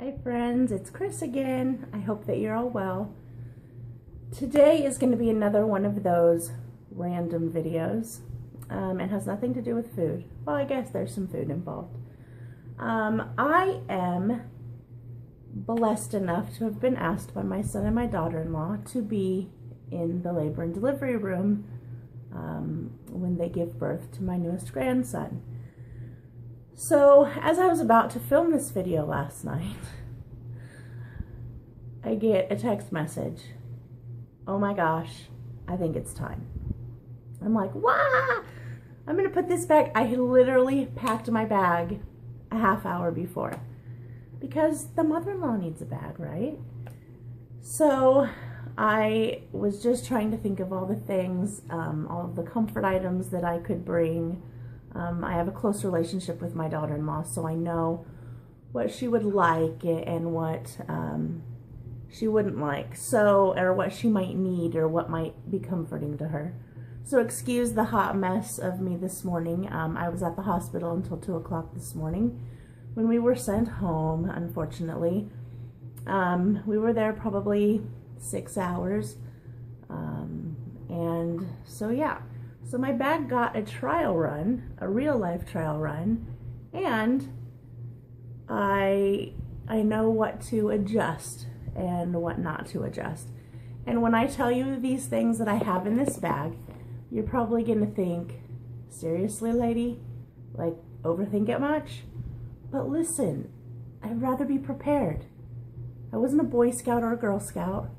Hi friends, it's Chris again. I hope that you're all well. Today is going to be another one of those random videos. It has nothing to do with food. Well, I guess there's some food involved. I am blessed enough to have been asked by my son and my daughter-in-law to be in the labor and delivery room when they give birth to my newest grandson. So, as I was about to film this video last night, I get a text message. Oh my gosh, I think it's time. I'm like, wah! I'm gonna put this bag. I literally packed my bag a half hour before because the mother-in-law needs a bag, right? So I was just trying to think of all the things, all of the comfort items that I could bring. I have a close relationship with my daughter-in-law, so I know what she would like and what she wouldn't like, or what she might need or what might be comforting to her. So excuse the hot mess of me this morning. I was at the hospital until 2 o'clock this morning when we were sent home, unfortunately. We were there probably 6 hours, and so yeah. So my bag got a trial run, a real life trial run, and I know what to adjust and what not to adjust. And when I tell you these things that I have in this bag, you're probably gonna think, seriously, lady? Like, overthink it much? But listen, I'd rather be prepared. I wasn't a Boy Scout or a Girl Scout,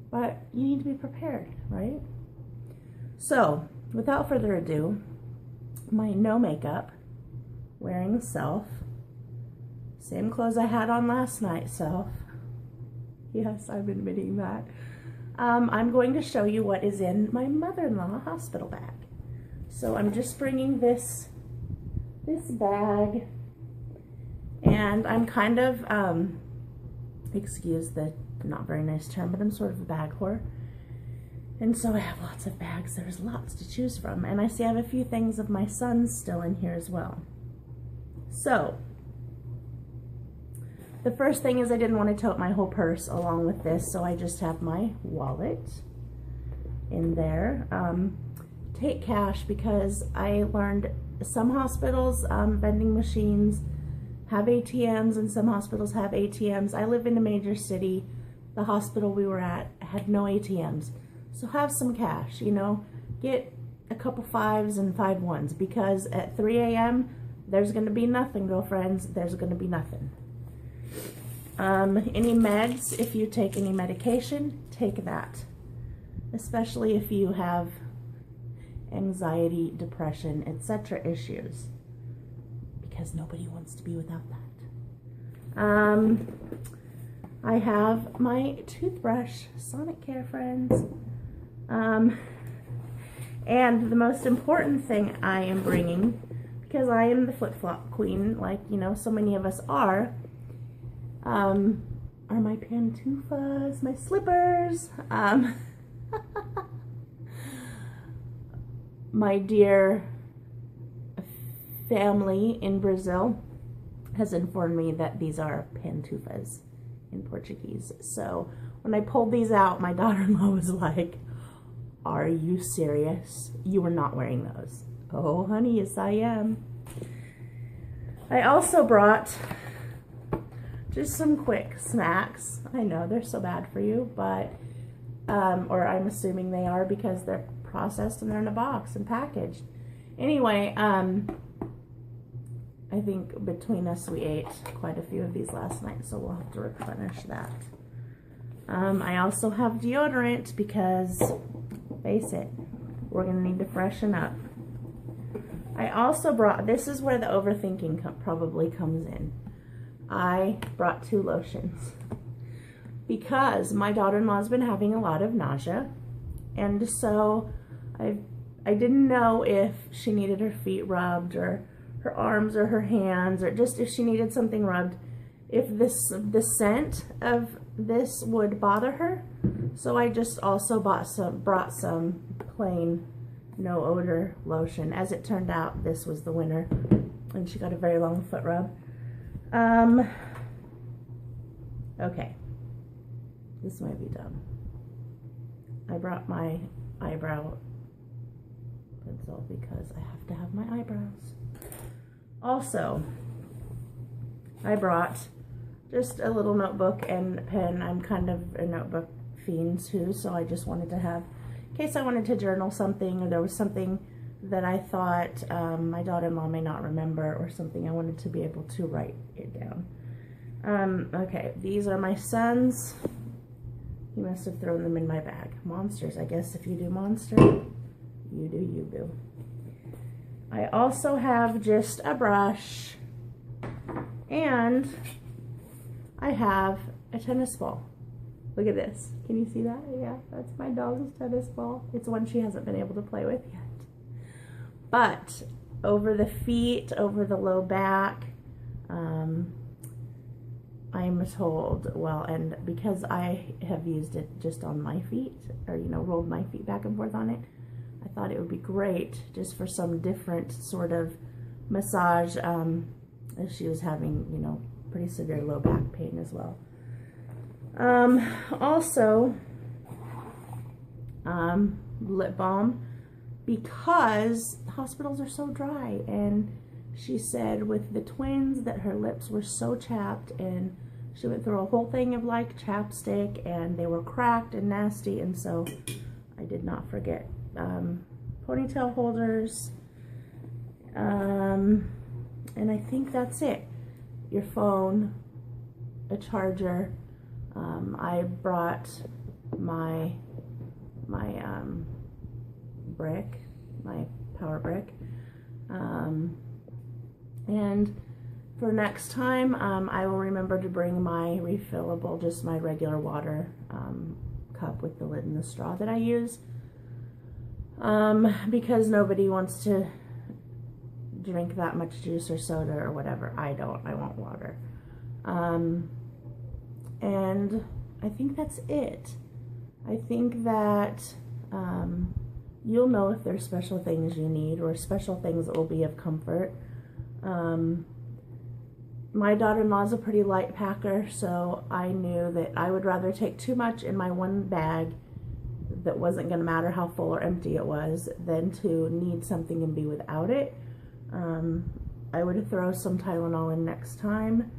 but you need to be prepared, right? So, without further ado, my no makeup, wearing self, same clothes I had on last night self. Yes, I'm admitting that. I'm going to show you what is in my mother-in-law hospital bag. So I'm just bringing this bag, and I'm kind of, excuse the not very nice term, but I'm sort of a bag whore. And so I have lots of bags. There's lots to choose from. And I see I have a few things of my son's still in here as well. So, the first thing is I didn't want to tote my whole purse along with this, so I just have my wallet in there. Take cash, because I learned some hospitals, vending machines have ATMs and some hospitals have ATMs. I live in a major city. The hospital we were at had no ATMs. So have some cash, you know, get a couple 5s and 5 1s, because at 3 a.m. there's going to be nothing, girlfriends. There's going to be nothing. Any meds, if you take any medication, take that. Especially if you have anxiety, depression, etc. issues, because nobody wants to be without that. I have my toothbrush, Sonic Care, friends. And the most important thing I am bringing, because I am the flip-flop queen, like, you know, so many of us are my pantufas, my slippers. My dear family in Brazil has informed me that these are pantufas in Portuguese. So when I pulled these out, my daughter-in-law was like, "Are you serious? You are not wearing those." Oh, honey, yes, I am. I also brought just some quick snacks. I know they're so bad for you, but, or I'm assuming they are because they're processed and they're in a box and packaged. Anyway, I think between us we ate quite a few of these last night, so we'll have to replenish that. I also have deodorant because, face it, we're going to need to freshen up. I also brought, this is where the overthinking probably comes in. I brought 2 lotions because my daughter-in-law's been having a lot of nausea, and so I didn't know if she needed her feet rubbed or her arms or her hands, or just if she needed something rubbed, if the scent of this would bother her. So I just also brought some plain no odor lotion. As it turned out, this was the winner, and she got a very long foot rub. Okay, this might be dumb. I brought my eyebrow pencil because I have to have my eyebrows. Also, I brought just a little notebook and pen. I'm kind of a notebook fiend too, so I just wanted to have, in case I wanted to journal something or there was something that I thought my daughter-in-law may not remember or something, I wanted to be able to write it down. Okay, these are my son's. He must have thrown them in my bag. Monsters, I guess if you do monster, you do you, boo. I also have just a brush, and I have a tennis ball. Look at this. Can you see that? Yeah, that's my dog's tennis ball. It's one she hasn't been able to play with yet. But over the feet, over the low back, I'm told, well, and because I have used it just on my feet, or, you know, rolled my feet back and forth on it, I thought it would be great just for some different sort of massage, as she was having, you know, pretty severe low back pain as well. Also, lip balm, because hospitals are so dry, and she said with the twins that her lips were so chapped, and she went through a whole thing of like chapstick, and they were cracked and nasty, and so I did not forget ponytail holders, and I think that's it. Your phone, a charger. I brought my brick, my power brick, and for next time, I will remember to bring my refillable, just my regular water cup with the lid and the straw that I use, because nobody wants to drink that much juice or soda or whatever. I don't. I want water. And I think that's it. I think that you'll know if there's special things you need or special things that will be of comfort. My daughter-in-law is a pretty light packer, so I knew that I would rather take too much in my one bag that wasn't going to matter how full or empty it was than to need something and be without it. I would throw some Tylenol in next time,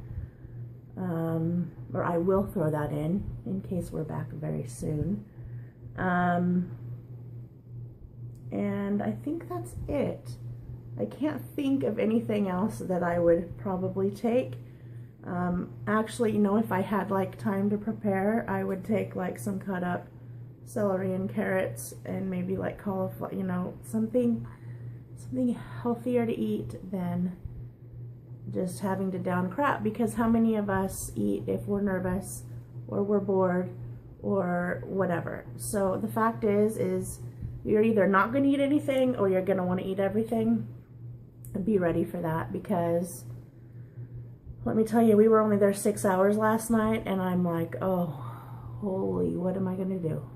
or I will throw that in case we're back very soon. And I think that's it. I can't think of anything else that I would probably take. Actually, you know, if I had like time to prepare, I would take like some cut up celery and carrots and maybe like cauliflower, you know, something healthier to eat than just having to down crap, because how many of us eat if we're nervous or we're bored or whatever? So the fact is you're either not going to eat anything or you're going to want to eat everything. And be ready for that, because let me tell you, we were only there 6 hours last night, and I'm like, oh, holy, what am I going to do?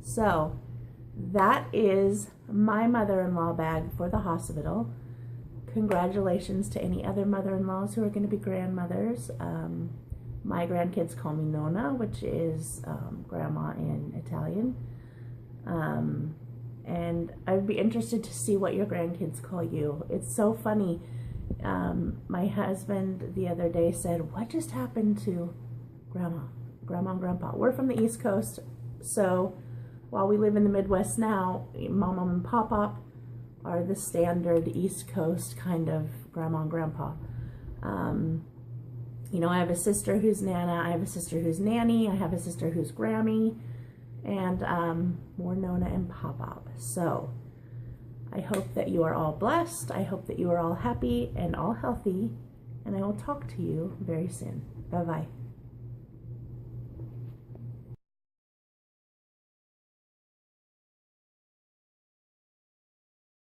So that is my mother-in-law bag for the hospital. Congratulations to any other mother-in-laws who are going to be grandmothers. My grandkids call me Nonna, which is grandma in Italian. And I'd be interested to see what your grandkids call you. It's so funny. My husband the other day said, what just happened to grandma and grandpa? We're from the East Coast, so while we live in the Midwest now, mom and pop are the standard East Coast kind of grandma and grandpa. You know, I have a sister who's Nana, I have a sister who's Nanny, I have a sister who's Grammy, and more Nona and Pop-Up. So I hope that you are all blessed. I hope that you are all happy and all healthy, and I will talk to you very soon. Bye-bye.